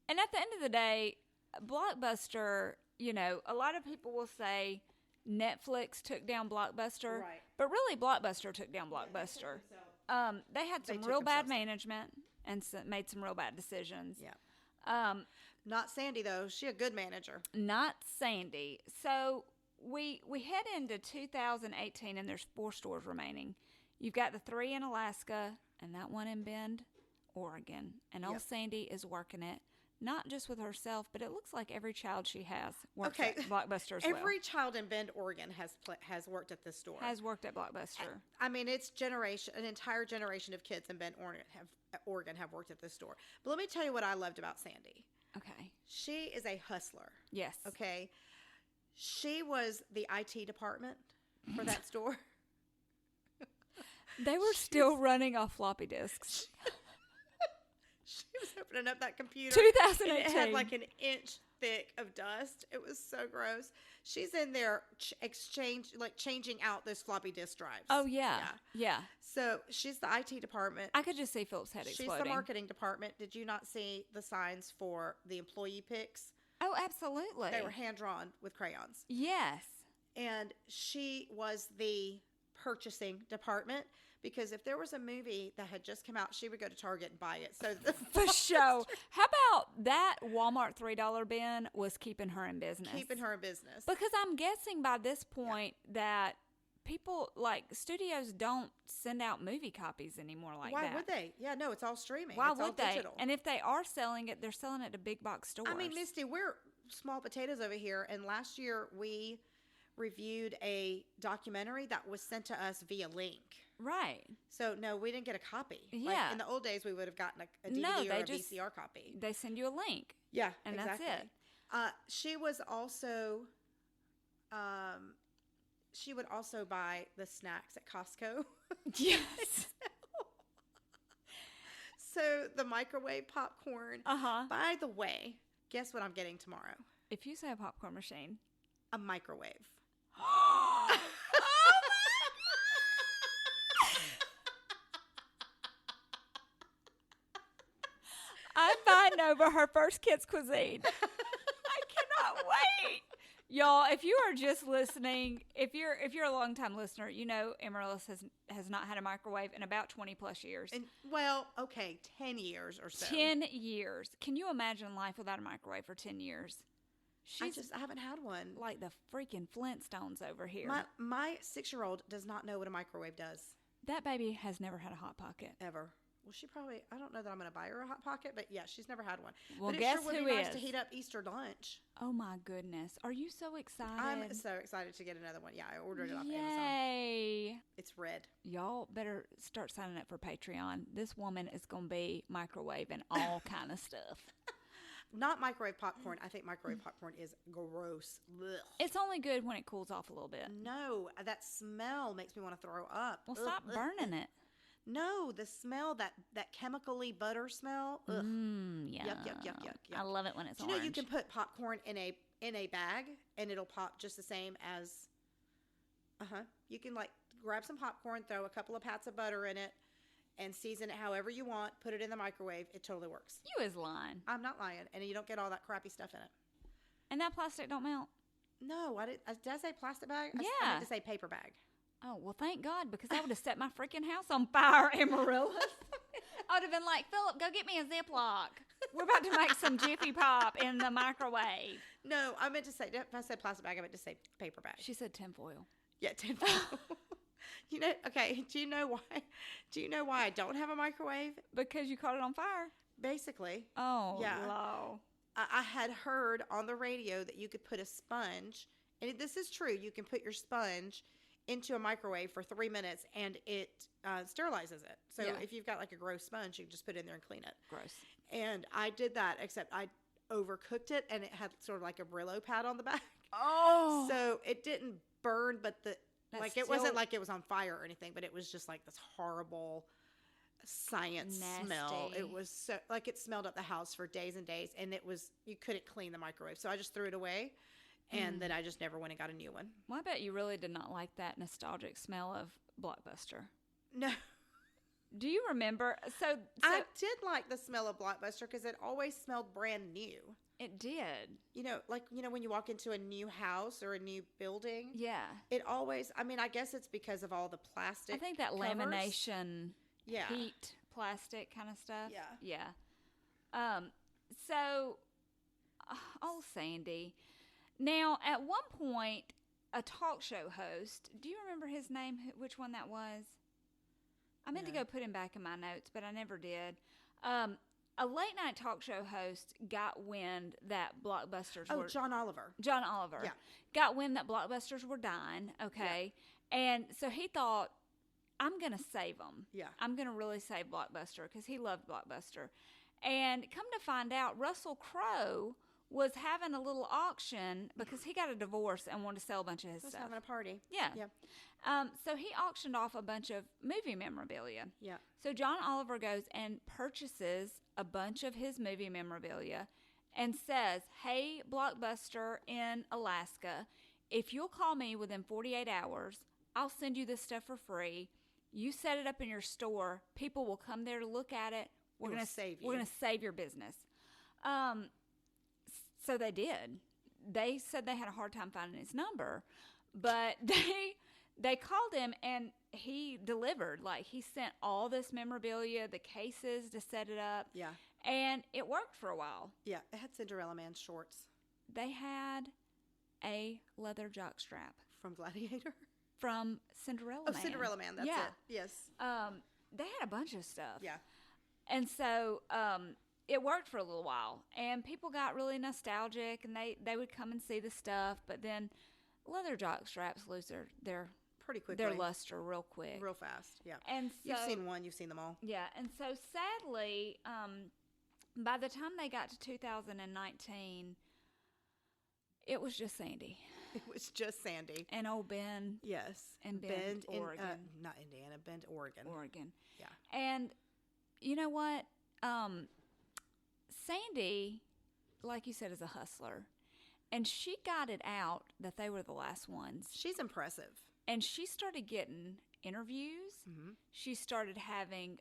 And at the end of the day, Blockbuster, you know, a lot of people will say Netflix took down Blockbuster. Right. But really, Blockbuster took down Blockbuster. They had some real bad management and made some real bad decisions. Yeah. Not Sandy, though. She a good manager. Not Sandy. So we head into 2018, and there's 4 stores remaining. You've got the 3 in Alaska and that one in Bend, Oregon. And old Sandy is working it, not just with herself, but it looks like every child she has works at Blockbuster as well. Every child in Bend, Oregon has worked at this store. Has worked at Blockbuster. I mean, it's an entire generation of kids in Bend, Oregon have worked at this store. But let me tell you what I loved about Sandy. Okay. She is a hustler. Yes. Okay. She was the IT department for that store. They were still running off floppy disks. She was opening up that computer. 2018. And it had like an inch thick of dust. It was so gross. She's in there changing out those floppy disk drives. Oh, yeah. Yeah. So she's the IT department. I could just see Philip's head exploding. She's the marketing department. Did you not see the signs for the employee pics? Oh, absolutely. They were hand-drawn with crayons. Yes. And she was the purchasing department, because if there was a movie that had just come out, she would go to Target and buy it. So for sure. How about that Walmart $3 bin was keeping her in business? Keeping her in business. Because I'm guessing by this point that people, like, studios don't send out movie copies anymore like that. Why would they? Yeah, no, it's all streaming. Why it's would all they? digital. And if they are selling it, they're selling it to big box stores. I mean, Misty, we're small potatoes over here, and last year we reviewed a documentary that was sent to us via link. Right. So, no, we didn't get a copy. Yeah. Like, in the old days, we would have gotten a DVD or a VCR copy. They send you a link. Yeah, and exactly. that's it. She was also, she would also buy the snacks at Costco. Yes. So, the microwave popcorn. Uh-huh. By the way, guess what I'm getting tomorrow? If you say a popcorn machine. A microwave. I'm fighting over her first kids cuisine. I cannot wait. Y'all, if you are just listening, if you're a long-time listener, you know Amaryllis has not had a microwave in about 20 plus years. And, well, okay, 10 years or so. 10 years. Can you imagine life without a microwave for 10 years? I haven't had one. Like the freaking Flintstones over here. My 6-year-old does not know what a microwave does. That baby has never had a Hot Pocket. Ever. Well, she probably, I don't know that I'm going to buy her a Hot Pocket, but yeah, she's never had one. Well, but guess it sure would who be nice is? to heat up Easter lunch. Oh my goodness. Are you so excited? I'm so excited to get another one. Yeah, I ordered it off Amazon. Yay. It's red. Y'all better start signing up for Patreon. This woman is going to be microwaving all kind of stuff. Not microwave popcorn. I think microwave popcorn is gross. Ugh. It's only good when it cools off a little bit. No, that smell makes me want to throw up. Well, stop burning it. No, the smell, that chemically butter smell. Ugh. Yeah. Yuck. I love it when it's orange. orange. You can put popcorn in a bag and it'll pop just the same as. You can like grab some popcorn, throw a couple of pats of butter in it, and season it however you want. Put it in the microwave. It totally works. You is lying. I'm not lying, and you don't get all that crappy stuff in it. And that plastic don't melt. No, did I say plastic bag? I meant to say paper bag. Oh, well, thank God, because I would have set my freaking house on fire, Amaryllis. I would have been like, Philip, go get me a Ziploc. We're about to make some Jiffy Pop in the microwave. No, I meant to say, if I said plastic bag, I meant to say paper bag. She said tinfoil. Yeah, tinfoil. Okay, do you know why? Do you know why I don't have a microwave? Because you caught it on fire. Basically. Oh, yeah. low. I had heard on the radio that you could put a sponge, and this is true, you can put your sponge into a microwave for 3 minutes and it sterilizes it. So if you've got like a gross sponge, you can just put it in there and clean it. Gross. And I did that, except I overcooked it and it had sort of like a Brillo pad on the back. Oh. So it didn't burn, but it wasn't like it was on fire or anything, but it was just like this horrible science smell. It was so like it smelled up the house for days and days, and you couldn't clean the microwave. So I just threw it away. And then I just never went and got a new one. Well, I bet you really did not like that nostalgic smell of Blockbuster. No. Do you remember? I did like the smell of Blockbuster because it always smelled brand new. It did. When you walk into a new house or a new building. Yeah. It always, I guess it's because of all the plastic I think that covers. lamination, heat, plastic kind of stuff. Yeah. Yeah. Oh, Sandy. Now, at one point, a talk show host, do you remember his name, which one that was? I meant to go put him back in my notes, but I never did. A late night talk show host got wind that Blockbusters were... John Oliver. John Oliver. Yeah. Got wind that Blockbusters were dying, okay? Yeah. And so he thought, I'm going to save them. Yeah. I'm going to really save Blockbuster because he loved Blockbuster. And come to find out, Russell Crowe was having a little auction because he got a divorce and wanted to sell a bunch of his stuff. Having a party. Yeah. So he auctioned off a bunch of movie memorabilia. Yeah. So John Oliver goes and purchases a bunch of his movie memorabilia and says, hey, Blockbuster in Alaska, if you'll call me within 48 hours, I'll send you this stuff for free. You set it up in your store. People will come there to look at it. We're going to save you. We're going to save your business. So they did. They said they had a hard time finding his number, but they called him and he delivered. Like, he sent all this memorabilia, the cases to set it up. Yeah. And it worked for a while. Yeah. It had Cinderella Man shorts. They had a leather jockstrap. From Gladiator? From Cinderella Man. Cinderella Man. That's it. Yes. They had a bunch of stuff. Yeah. And so it worked for a little while. And people got really nostalgic, and they would come and see the stuff. But then leather jockstraps lose their pretty quickly. Their luster real quick. Real fast, yeah. And so, you've seen one, you've seen them all. Yeah, and so sadly, by the time they got to 2019, it was just Sandy. It was just Sandy. And old Ben. Yes. And Bend, Oregon. Not Indiana, Bend, Oregon. Oregon. Yeah. And you know what? Sandy, like you said, is a hustler. And she got it out that they were the last ones. She's impressive. And she started getting interviews. Mm-hmm. She started having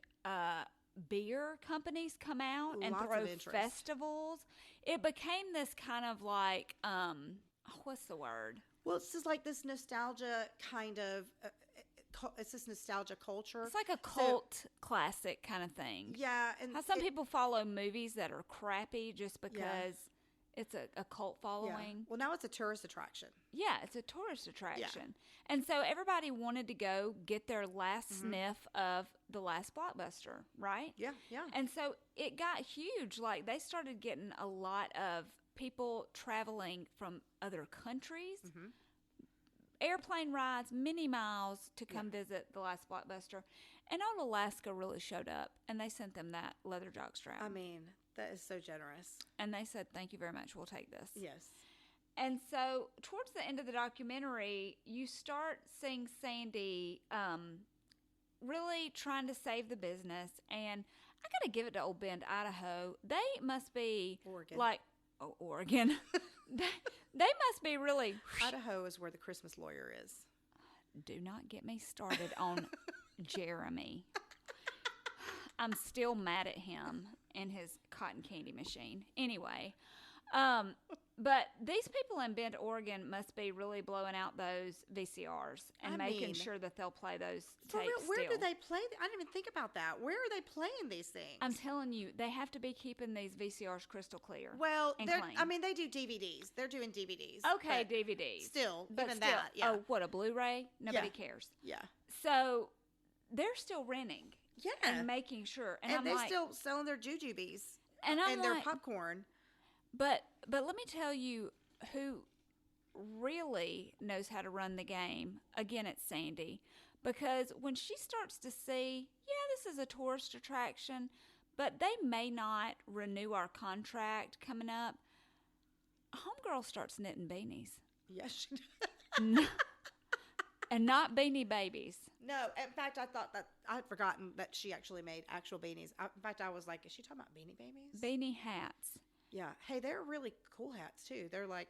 beer companies come out and Lots throw of interest. festivals. It became this kind of like, what's the word? Well, it's just like this nostalgia kind of, it's this nostalgia culture. It's like a cult classic kind of thing. Yeah. And how some people follow movies that are crappy just because it's a cult following. Yeah. Well, now it's a tourist attraction. Yeah, it's a tourist attraction. And so everybody wanted to go get their last sniff of the Last Blockbuster, right? Yeah, yeah. And so it got huge. Like, they started getting a lot of people traveling from other countries, airplane rides, many miles to come visit the Last Blockbuster. And old Alaska really showed up, and they sent them that leather jockstrap. I mean, that is so generous. And they said, thank you very much, we'll take this. Yes. And so towards the end of the documentary, you start seeing Sandy really trying to save the business. And I got to give it to old Bend, Idaho. They must be Oregon. Oregon. they must be really. Idaho is where the Christmas lawyer is. Do not get me started on Jeremy. I'm still mad at him and his cotton candy machine. Anyway, but these people in Bend, Oregon must be really blowing out those VCRs and making sure that they'll play those For tapes real, where still. do they play? I didn't even think about that. Where are they playing these things? I'm telling you, they have to be keeping these VCRs crystal clear. Well, and clean. they do DVDs. They're doing DVDs. Okay, DVDs. Still, but even still, that, yeah. Oh, what, a Blu-ray? Nobody cares. Yeah. So they're still renting. Yeah. And making sure. And I'm they're like, still selling their jujubes. And I'm their like, popcorn. But let me tell you who really knows how to run the game. Again, it's Sandy. Because when she starts to see, this is a tourist attraction, but they may not renew our contract coming up, homegirl starts knitting beanies. Yes, she does. And not Beanie Babies. No, in fact, I thought that I had forgotten that she actually made actual beanies. In fact, I was like, is she talking about Beanie Babies? Beanie hats. Yeah. Hey, they're really cool hats, too. They're like,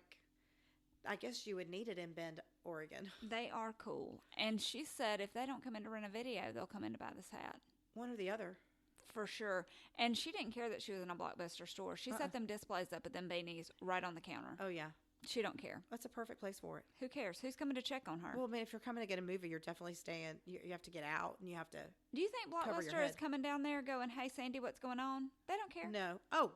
I guess you would need it in Bend, Oregon. They are cool. And she said if they don't come in to rent a video, they'll come in to buy this hat. One or the other. For sure. And she didn't care that she was in a Blockbuster store. She set them displays up at them beanies right on the counter. Oh, yeah. She don't care. That's a perfect place for it. Who cares? Who's coming to check on her? Well, I mean, if you're coming to get a movie, you're definitely staying. You have to get out, and you have to. Do you think Blockbuster is coming down there going, hey, Sandy, what's going on? They don't care. No. Oh.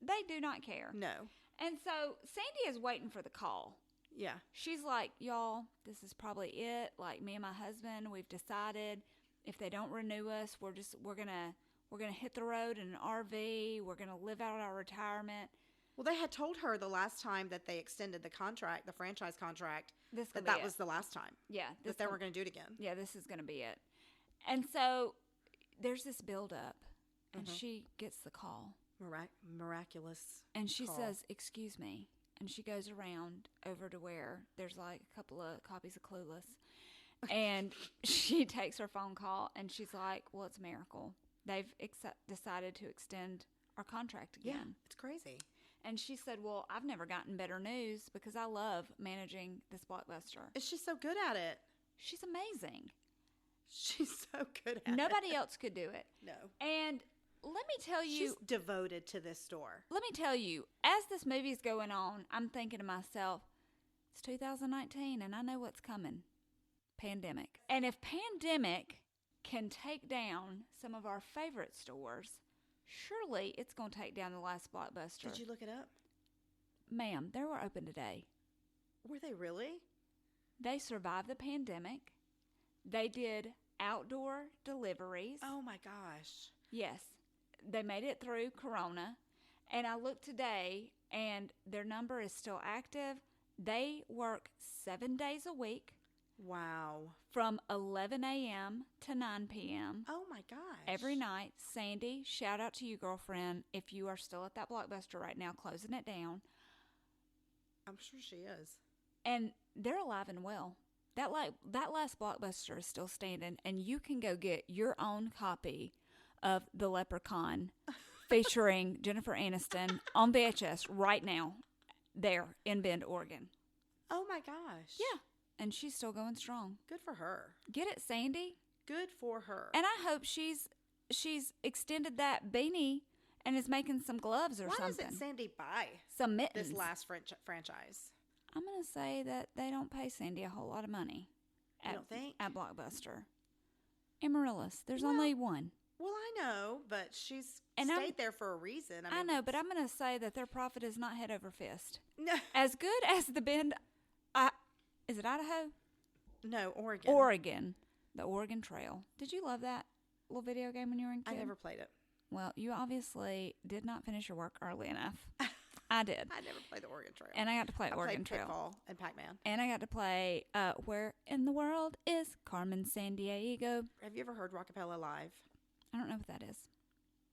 They do not care. No. And so Sandy is waiting for the call. Yeah. She's like, y'all, this is probably it. Like, me and my husband, we've decided if they don't renew us, we're gonna hit the road in an RV. We're gonna live out our retirement. Well, they had told her the last time that they extended the contract, the franchise contract, that was the last time. Yeah. That they weren't going to do it again. Yeah, this is going to be it. And so there's this buildup, and she gets the call. Miraculous. And she says, excuse me. And she goes around over to where there's like a couple of copies of Clueless. And she takes her phone call, and she's like, well, it's a miracle. They've decided to extend our contract again. Yeah, it's crazy. And she said, well, I've never gotten better news because I love managing this Blockbuster. And she's so good at it. She's amazing. She's so good at it. Nobody else could do it. No. And let me tell you. She's devoted to this store. Let me tell you, as this movie's going on, I'm thinking to myself, it's 2019 and I know what's coming. Pandemic. And if pandemic can take down some of our favorite stores, surely it's going to take down the Last Blockbuster. Did you look it up? Ma'am, they were open today. Were they really? They survived the pandemic. They did outdoor deliveries. Oh, my gosh. Yes. They made it through Corona. And I looked today, and their number is still active. They work 7 days a week. Wow. From 11 a.m. to 9 p.m. Oh, my gosh. Every night. Sandy, shout out to you, girlfriend, if you are still at that Blockbuster right now, closing it down. I'm sure she is. And they're alive and well. That Last Blockbuster is still standing, and you can go get your own copy of The Leprechaun featuring Jennifer Aniston on VHS right now there in Bend, Oregon. Oh, my gosh. Yeah. And she's still going strong. Good for her. Get it, Sandy? Good for her. And I hope she's extended that beanie and is making some gloves or something. Why doesn't Sandy buy some mittens? This last franchise? I'm going to say that they don't pay Sandy a whole lot of money. You don't think? At Blockbuster. Amaryllis, there's only one. Well, I know, but she's stayed there for a reason. I know, but I'm going to say that their profit is not head over fist. No. As good as the Bend... Is it Idaho? No, Oregon. Oregon. The Oregon Trail. Did you love that little video game when you were a kid? I never played it. Well, you obviously did not finish your work early enough. I did. I never played the Oregon Trail. And I got to play Oregon played Trail. Pitfall and Pac-Man. And I got to play Where in the World is Carmen Sandiego? Have you ever heard Rockapella live? I don't know what that is.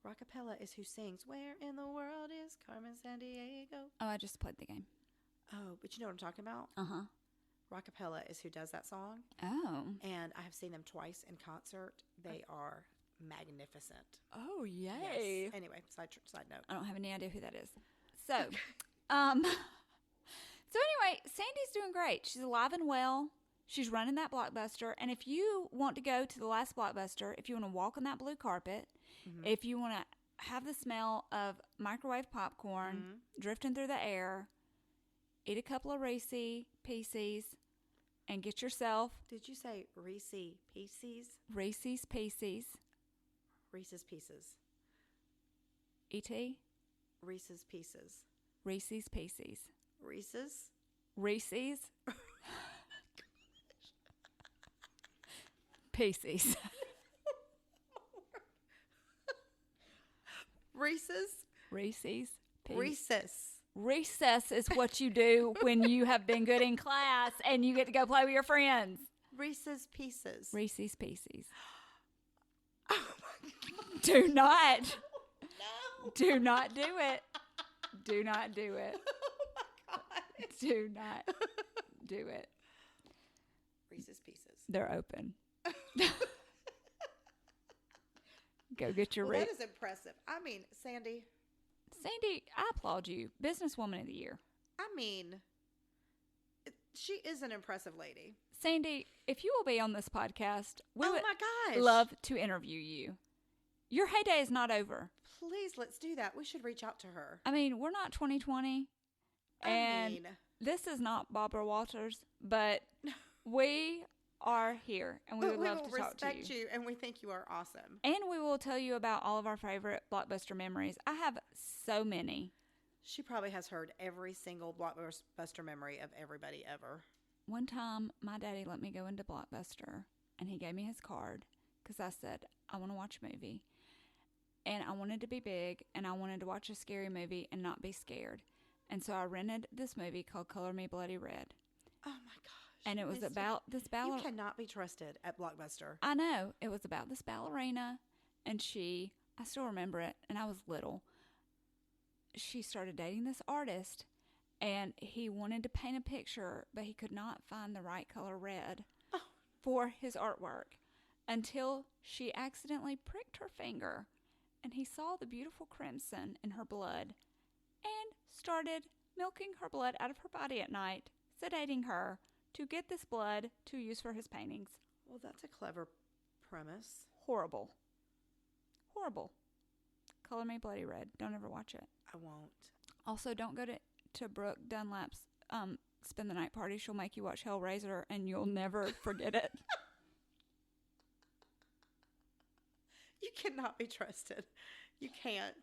Rockapella is who sings Where in the World is Carmen Sandiego? Oh, I just played the game. Oh, but you know what I'm talking about? Uh-huh. Rockapella is who does that song. Oh. And I have seen them twice in concert. They are magnificent. Oh, yay. Yes. Anyway, side note. I don't have any idea who that is. So, anyway, Sandy's doing great. She's alive and well. She's running that Blockbuster. And if you want to go to the Last Blockbuster, if you want to walk on that blue carpet, if you want to have the smell of microwave popcorn drifting through the air, eat a couple of Reese Pieces, and get yourself... Did you say Reese Pieces? Reese's Pieces. Reese's Pieces. E.T.? Reese's Pieces. Reese's Pieces. Reese's? Reese's? Pieces. Reese's? Reese's Pieces. Recess. Recess is what you do when you have been good in class and you get to go play with your friends. Reese's Pieces. Reese's Pieces. Oh my God. Do not. No. Do not do it. Do not do it. Oh my God. Do not do it. Reese's Pieces. They're open. Go get your That is impressive. I mean, Sandy, I applaud you. Businesswoman of the Year. I mean, She is an impressive lady. Sandy, if you will be on this podcast, we Oh would my gosh. love to interview you. Your heyday is not over. Please, let's do that. We should reach out to her. I mean, we're not 2020, and this is not Barbara Walters, but we are here, and we would love to talk to you. We will respect you, and we think you are awesome. And we will tell you about all of our favorite Blockbuster memories. I have so many. She probably has heard every single Blockbuster memory of everybody ever. One time, my daddy let me go into Blockbuster, and he gave me his card because I said, I want to watch a movie. And I wanted to be big, and I wanted to watch a scary movie and not be scared. And so I rented this movie called Color Me Bloody Red. Oh, my gosh. And it was about this ballerina. You cannot be trusted at Blockbuster. I know. It was about this ballerina, and I still remember it, and I was little. She started dating this artist, and he wanted to paint a picture, but he could not find the right color red for his artwork until she accidentally pricked her finger, and he saw the beautiful crimson in her blood and started milking her blood out of her body at night, sedating her to get this blood to use for his paintings. Well, that's a clever premise. Horrible. Horrible. Color Me Bloody Red. Don't ever watch it. I won't. Also, don't go to Brooke Dunlap's Spend the Night party. She'll make you watch Hellraiser, and you'll never forget it. You cannot be trusted. You can't.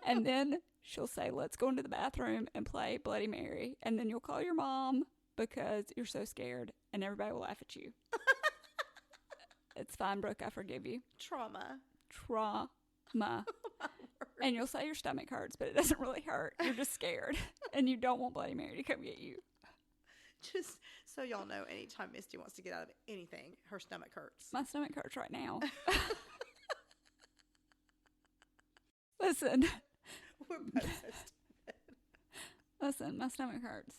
And then she'll say, let's go into the bathroom and play Bloody Mary. And then you'll call your mom because you're so scared, and everybody will laugh at you. It's fine, Brooke. I forgive you. Trauma. And you'll say your stomach hurts, but it doesn't really hurt. You're just scared, and you don't want Bloody Mary to come get you. Just so y'all know, anytime Misty wants to get out of anything, her stomach hurts. My stomach hurts right now. Listen. We're both so stupid. Listen, my stomach hurts.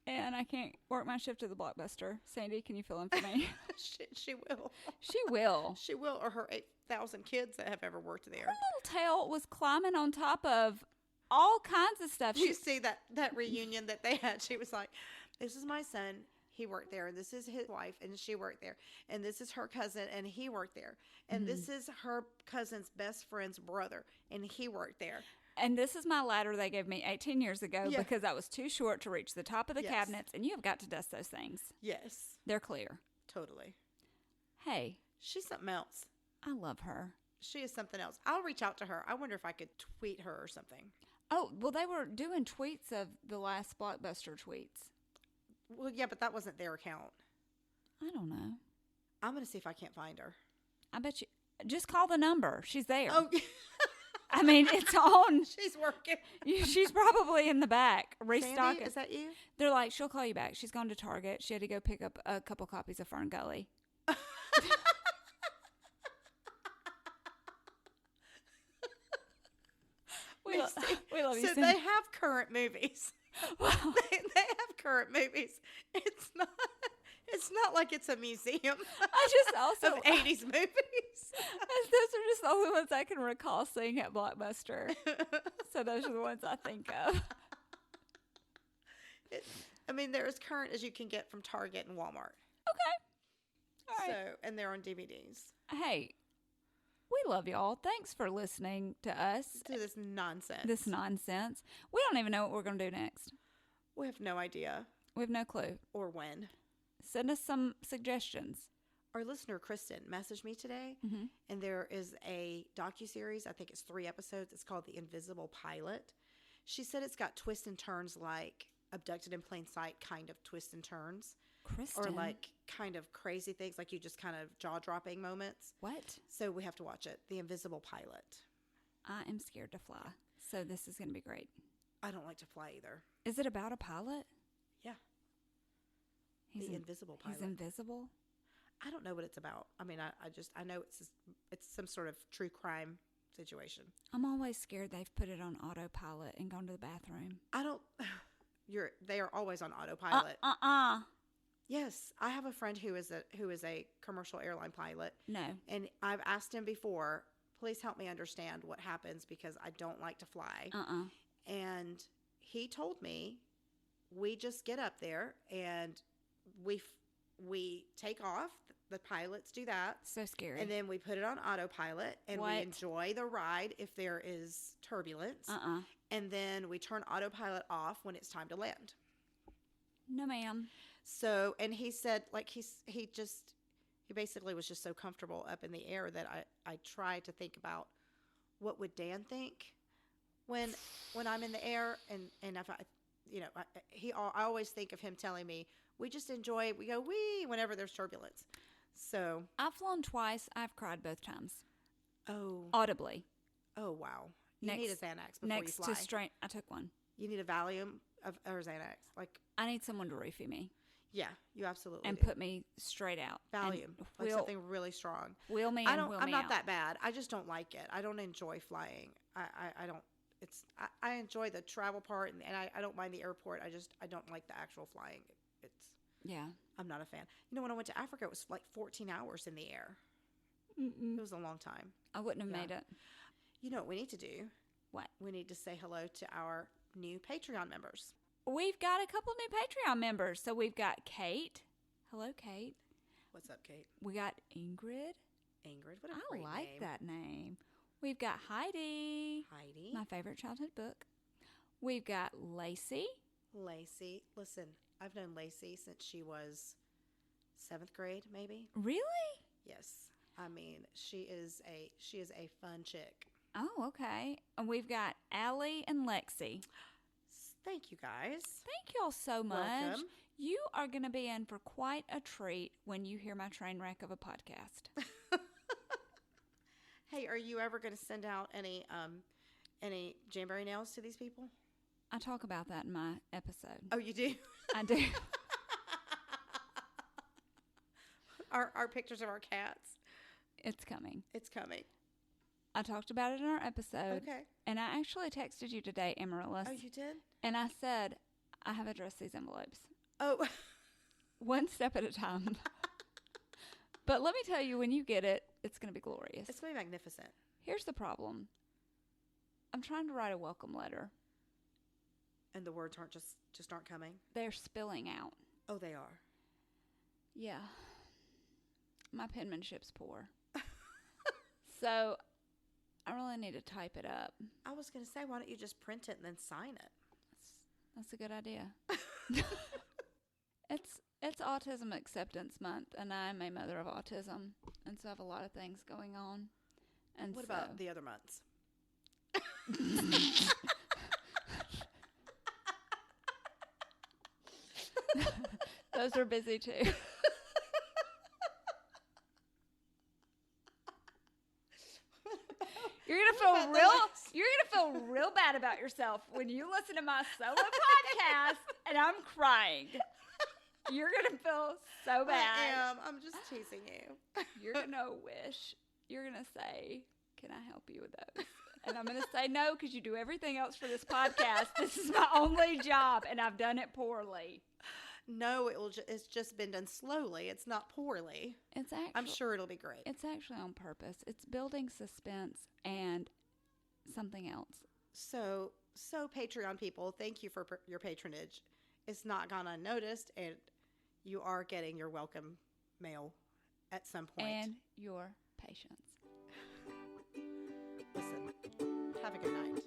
And I can't work my shift to the Blockbuster. Sandy, can you fill in for me? She will. She will. She will, or her 8,000 kids that have ever worked there. Her little tail was climbing on top of all kinds of stuff. You see that reunion that they had? She was like, this is my son. He worked there. And this is his wife, and she worked there. And this is her cousin, and he worked there. And this is her cousin's best friend's brother, and he worked there. And this is my ladder they gave me 18 years ago because I was too short to reach the top of the cabinets, and you have got to dust those things. Yes. They're clear. Totally. Hey. She's something else. I love her. She is something else. I'll reach out to her. I wonder if I could tweet her or something. Oh, well, they were doing tweets of the Last Blockbuster tweets. Well, yeah, but that wasn't their account. I don't know. I'm going to see if I can't find her. I bet you. Just call the number. She's there. Oh, I mean, it's on. She's working. She's probably in the back restocking. Sandy, is that you? They're like, she'll call you back. She's gone to Target. She had to go pick up a couple copies of Fern Gully. We love you. So they have current movies. Wow. They have current movies. It's not like it's a museum. I just also of 80s movies. Those are just the only ones I can recall seeing at Blockbuster. So those are the ones I think of. They're as current as you can get from Target and Walmart. Okay. All right. So, and they're on DVDs. Hey, we love y'all. Thanks for listening to us. To this nonsense. We don't even know what we're going to do next. We have no idea. We have no clue. Or when. Send us some suggestions. Our listener, Kristen, messaged me today, and there is a docuseries. I think it's 3 episodes. It's called The Invisible Pilot. She said it's got twists and turns like Abducted in Plain Sight kind of twists and turns. Kristen. Or like kind of crazy things, like you just kind of jaw-dropping moments. What? So we have to watch it. The Invisible Pilot. I am scared to fly, so this is going to be great. I don't like to fly either. Is it about a pilot? Yeah. The Invisible Pilot. He's invisible? I don't know what it's about. I know it's some sort of true crime situation. I'm always scared they've put it on autopilot and gone to the bathroom. They are always on autopilot. Yes, I have a friend who is a commercial airline pilot. No. And I've asked him before, please help me understand what happens because I don't like to fly. And he told me we just get up there and we take off. The pilots do that. So scary. And then we put it on autopilot and we enjoy the ride if there is turbulence. And then we turn autopilot off when it's time to land. No, ma'am. So, and he said, like, he basically was just so comfortable up in the air that I tried to think about what would Dan think when I'm in the air, and if I always think of him telling me, we just enjoy, we go wee whenever there's turbulence. So I've flown twice. I've cried both times. Oh. Audibly. Oh, wow. You need a Xanax before you fly. Next to straight, I took one. You need a Valium or Xanax. Like, I need someone to roofie me. Yeah, you absolutely and do. put me straight out. Valium, like something really strong. Wheel me and wheel me out. I'm not that bad. I just don't like it. I don't enjoy flying. I don't. I enjoy the travel part, and I don't mind the airport. I don't like the actual flying. Yeah. I'm not a fan. You know, when I went to Africa, it was like 14 hours in the air. Mm-mm. It was a long time. I wouldn't have made it. You know what we need to do? What? We need to say hello to our new Patreon members. We've got a couple new Patreon members. So we've got Kate. Hello, Kate. What's up, Kate? We got Ingrid. Ingrid, what a great name. I like that name. We've got Heidi. Heidi. My favorite childhood book. We've got Lacey. Lacey. Listen, I've known Lacey since she was 7th grade, maybe. Really? Yes. I mean, she is a fun chick. Oh, okay. And we've got Allie and Lexi. Thank you, guys. Thank y'all so much. Welcome. You are going to be in for quite a treat when you hear my train wreck of a podcast. Hey, are you ever going to send out any Jamboree nails to these people? I talk about that in my episode. Oh, you do? I do. Our pictures of our cats. It's coming. It's coming. I talked about it in our episode. Okay. And I actually texted you today, Amaryllis. Oh, you did? And I said, I have addressed these envelopes. Oh. One step at a time. But let me tell you, when you get it, it's going to be glorious. It's going to be magnificent. Here's the problem. I'm trying to write a welcome letter. And the words aren't just aren't coming? They're spilling out. Oh, they are. Yeah. My penmanship's poor. So I really need to type it up. I was going to say, why don't you just print it and then sign it? That's a good idea. It's Autism Acceptance Month, and I'm a mother of autism, and so I have a lot of things going on. And what about the other months? Those are busy too. You're gonna feel real bad about yourself when you listen to my solo podcast and I'm crying. You're gonna feel so bad. I am. I'm just teasing you. You're gonna wish. You're gonna say, "Can I help you with those?" And I'm gonna say no because you do everything else for this podcast. This is my only job, and I've done it poorly. No, it's just been done slowly. It's not poorly. I'm sure it'll be great. It's actually on purpose. It's building suspense and something else. So Patreon people, thank you for your patronage. It's not gone unnoticed, and you are getting your welcome mail at some point. And your patience. Listen, have a good night.